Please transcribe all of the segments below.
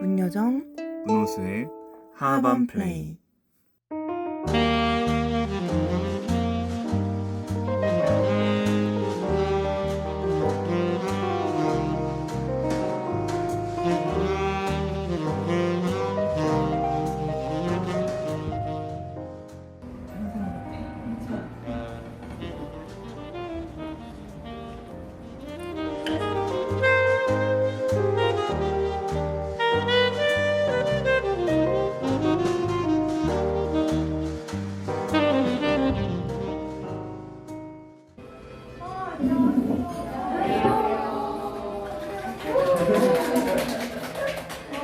문여정, 문호수의 하밤 플레이.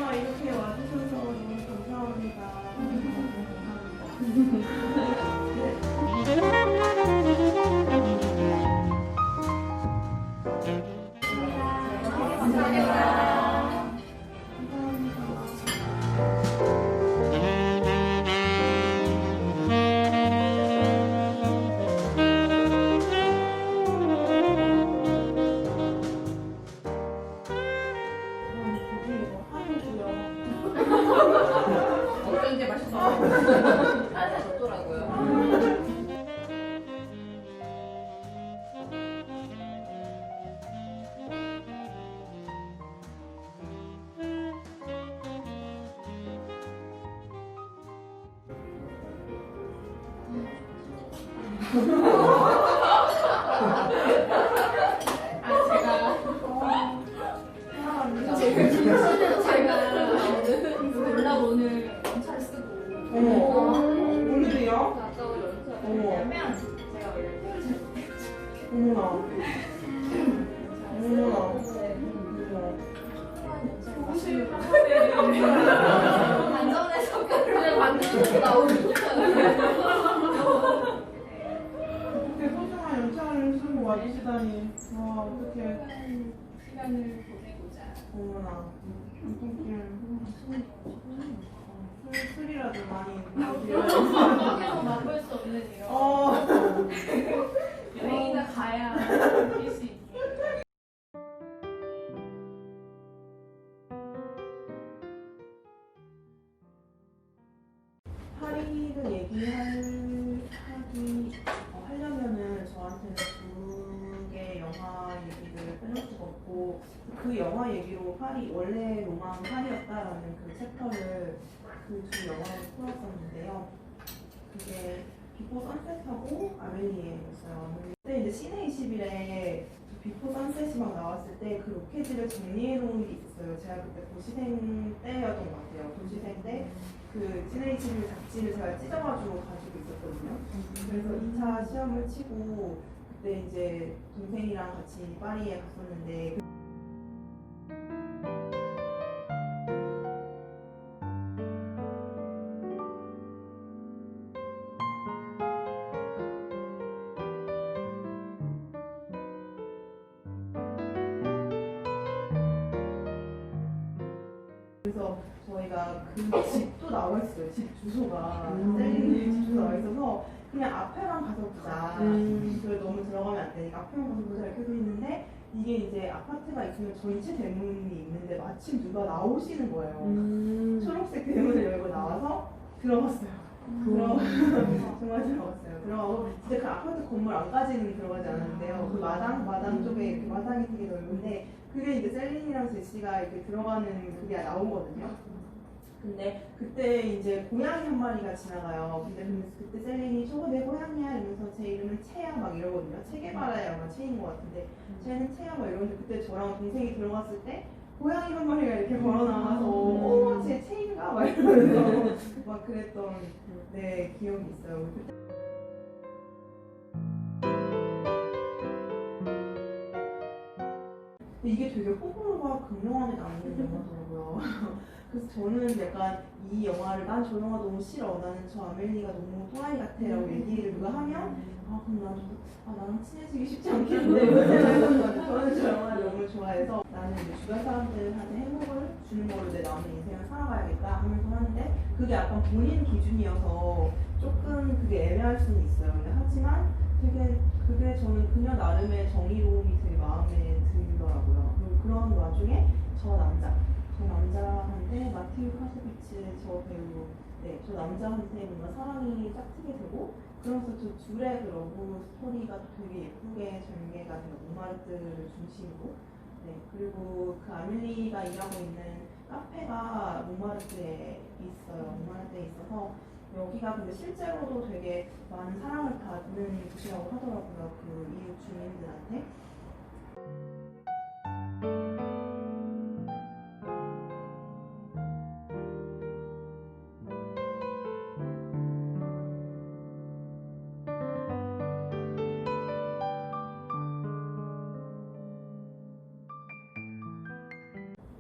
이렇게 와주셔서 너무 감사합니다. 어쩐지 맛있어. 살살 줬더라고요. 제가 몰라 오늘 연차를 쓰고 오늘이요? 갔다 올 연차를 어머. 왜냐면 제가 원래 표를 잘 어머나. 어머나. 반전해서 그냥 만들어서 나오는 그렇게 소중한 연차를 쓰고 와주시다니. 와, 어떡해. 시간을 보내고자. 어머나. 어떡해. 술이라도 많이 마시려고. 계속 맛볼 수 없는 이런 어. 여행이나 가야 느낄 수 있는. 파리를 하려면은 저한테는 두 개의 영화 얘기를 빼놓을 수가 없고, 그 영화 얘기로 원래 로망은 파리였다라는 그 챕터를 그 두 영화로 풀었었는데요. 그게 비포 선셋하고 아멜리에였어요. 그때 이제 시내 21에 비포 선셋이 막 나왔을 때 그 로켓을 정리해 놓은 게 있었어요. 제가 그때 도시생 때였던 것 같아요. 도시생 때 그 시내 21 잡지를 제가 찢어가지고 가지고 있었거든요. 그래서 2차 시험을 치고 그때 이제 동생이랑 같이 파리에 갔었는데 그래서 저희가 그 집도 나와 있어요. 집 주소가 셀린의 집 주소 나와 있어서 그냥 앞에만 가서 보자. 그걸 너무 들어가면 안 되니까 앞에만 가서 보자 이렇게 돼 있는데, 이게 이제 아파트가 있으면 전체 대문이 있는데 마침 누가 나오시는 거예요. 초록색 대문을 열고 나와서 들어갔어요. 정말 들어갔어요. 들어가고 진짜 그 아파트 건물 안까지는 들어가지 않았는데요. 그 마당 쪽에 이렇게 마당이 되게 넓은데 그게 이제 셀린이랑 제시가 이렇게 들어가는 그게 나오거든요. 근데 그때 이제 고양이 한 마리가 지나가요. 근데 그때 셀린이 저거 내 고양이야 이러면서 제 이름은 채야 막 이러거든요. 체게바라야 아마 채인 것 같은데 쟤는 채야 막 이러는데, 그때 저랑 동생이 들어갔을 때 고양이 한 마리가 이렇게 걸어 나와서 쟤 채인가 막 이러면서 막 그랬던 네 기억이 있어요. 이게 되게 호불호가 극명하게 나뉘는 영화더라고요. 그래서 저는 약간 이 영화를 난 저 영화 너무 싫어, 나는 저 아멜리가 너무 또라이 같아 라고 얘기를 누가 하면 그럼 나랑 친해지기 쉽지 않겠는데 저는 저 영화를 너무 좋아해서 나는 이제 주변 사람들한테 행복을 주는 걸로 내 남은 인생을 살아가야겠다 하면서 하는데, 그게 약간 본인 기준이어서 조금 그게 애매할 수는 있어요. 근데 하지만 되게 그게 저는 그녀 나름의 정의로움이 되게 마음에 들더라고요. 그리고 그런 와중에 저 저 남자한테 마티우 카소비치 저 배우, 네, 저 남자한테 뭔가 사랑이 짝지게 되고, 그러면서 저 둘의 그 러브 스토리가 되게 예쁘게 전개가 돼요. 몽마르트를 중심으로. 네, 그리고 그 아밀리가 일하고 있는 카페가 몽마르트에 있어요. 몽마르트에 있어서 여기가 근데 실제로도 되게 많은 사랑을 받는 곳이라고 하더라고요. 그 이웃 주민들한테.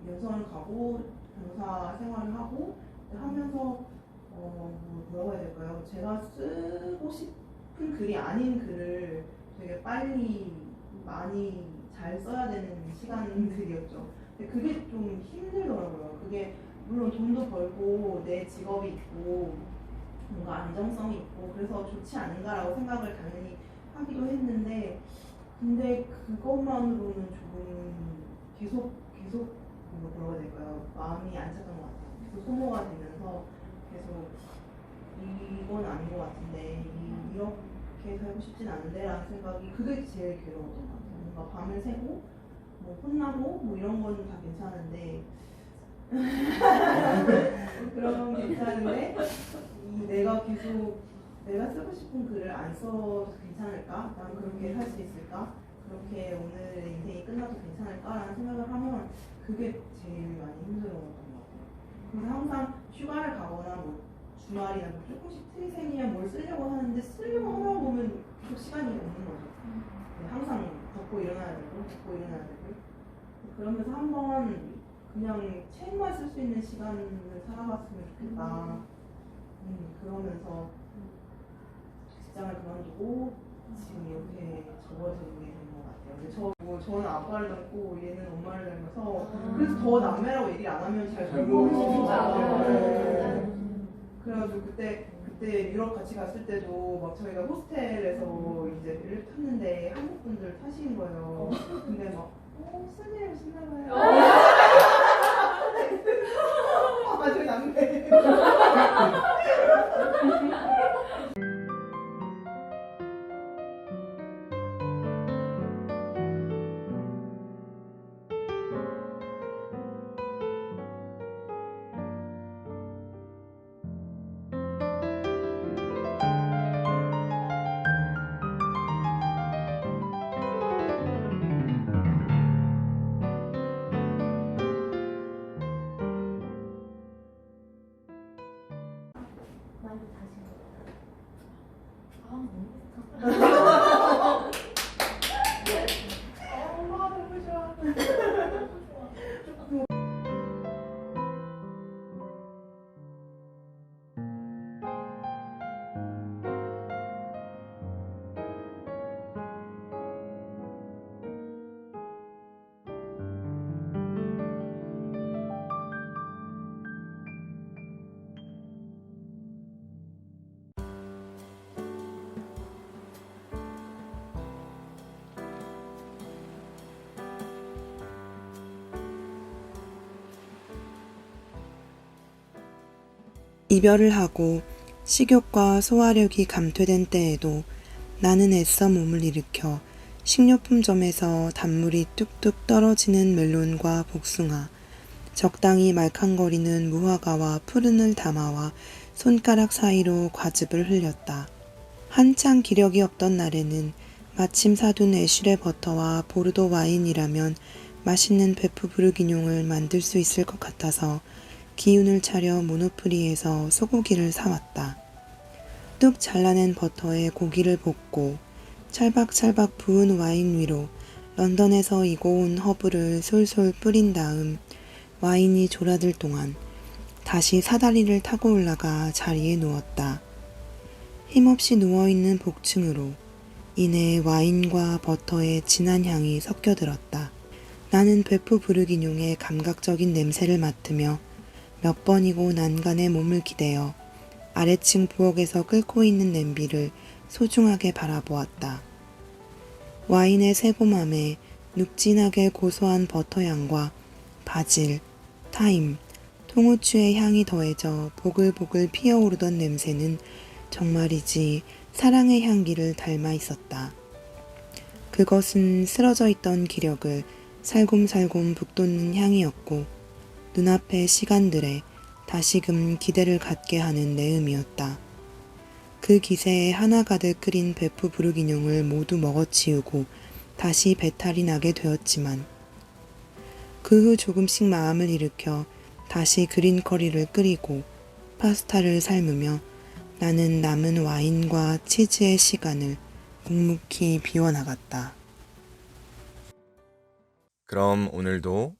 연수원을 가고 병사 생활을 하고 하면서 뭐라고 해야 될까요? 제가 쓰고 싶은 글이 아닌 글을 되게 빨리 많이 잘 써야 되는 시간들이었죠. 근데 그게 좀 힘들더라고요. 그게 물론 돈도 벌고 내 직업이 있고 뭔가 안정성이 있고 그래서 좋지 않은가라고 생각을 당연히 하기도 했는데, 근데 그것만으로는 조금 계속 뭐라고 해야 될까요? 마음이 안 찼던 것 같아요. 계속 소모가 되면서 계속 이건 아닌 것 같은데 이렇게 살고 싶진 않은데 라는 생각이, 그게 제일 괴로웠던 것 같아요. 뭔가 밤을 새고 뭐 혼나고 뭐 이런 건 다 괜찮은데 그런 건 괜찮은데 내가 계속 내가 쓰고 싶은 글을 안 써도 괜찮을까? 난 그렇게 살 수 있을까? 그렇게 오늘의 인생이 끝나도 괜찮을까라는 생각을 하면 그게 제일 많이 힘들었던 것 같아요. 그래서 항상 휴가를 가거나 뭐 주말이나 뭐 조금씩 틈이 생기면 뭘 쓰려고 하는데 쓰려고 하다 보면 계속 시간이 없는 거죠. 네, 항상 걷고 일어나야 되고 그러면서 한번 그냥 책만 쓸 수 있는 시간을 살아봤으면 좋겠다. 그러면서 직장을 그만두고 지금 이렇게 접어들게 된 것 같아요. 근데 저는 아빠를 닮고 얘는 엄마를 닮아서 그래서 더 남매라고 얘기를 안 하면 잘 모르시죠. 그래가지고 그때 유럽 같이 갔을 때도 막 저희가 호스텔에서 이제 배를 탔는데 한국 분들 타시는 거예요. 근데 막 무슨 일 오신다고요? 아, 저희 남매. 많이 다시. 엄마 너무 좋아. 이별을 하고 식욕과 소화력이 감퇴된 때에도 나는 애써 몸을 일으켜 식료품점에서 단물이 뚝뚝 떨어지는 멜론과 복숭아, 적당히 말캉거리는 무화과와 푸른을 담아와 손가락 사이로 과즙을 흘렸다. 한창 기력이 없던 날에는 마침 사둔 에슈레 버터와 보르도 와인이라면 맛있는 베프 부르기뇽을 만들 수 있을 것 같아서 기운을 차려 모노프리에서 소고기를 사왔다. 뚝 잘라낸 버터에 고기를 볶고 찰박찰박 부은 와인 위로 런던에서 이고온 허브를 솔솔 뿌린 다음 와인이 졸아들 동안 다시 사다리를 타고 올라가 자리에 누웠다. 힘없이 누워있는 복층으로 이내 와인과 버터의 진한 향이 섞여들었다. 나는 베프 부르기뇽의 감각적인 냄새를 맡으며 몇 번이고 난간에 몸을 기대어 아래층 부엌에서 끓고 있는 냄비를 소중하게 바라보았다. 와인의 새고맘에 눅진하게 고소한 버터향과 바질, 타임, 통후추의 향이 더해져 보글보글 피어오르던 냄새는 정말이지 사랑의 향기를 닮아 있었다. 그것은 쓰러져 있던 기력을 살곰살곰 북돋는 향이었고 눈앞의 시간들에 다시금 기대를 갖게 하는 내음이었다. 그 기세에 하나 가득 끓인 베프 부르기뇽을 모두 먹어치우고 다시 배탈이 나게 되었지만 그 후 조금씩 마음을 일으켜 다시 그린 커리를 끓이고 파스타를 삶으며 나는 남은 와인과 치즈의 시간을 묵묵히 비워나갔다. 그럼 오늘도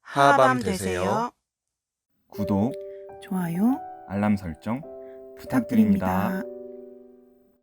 하밤 되세요. 구독, 좋아요 알람 설정 부탁드립니다.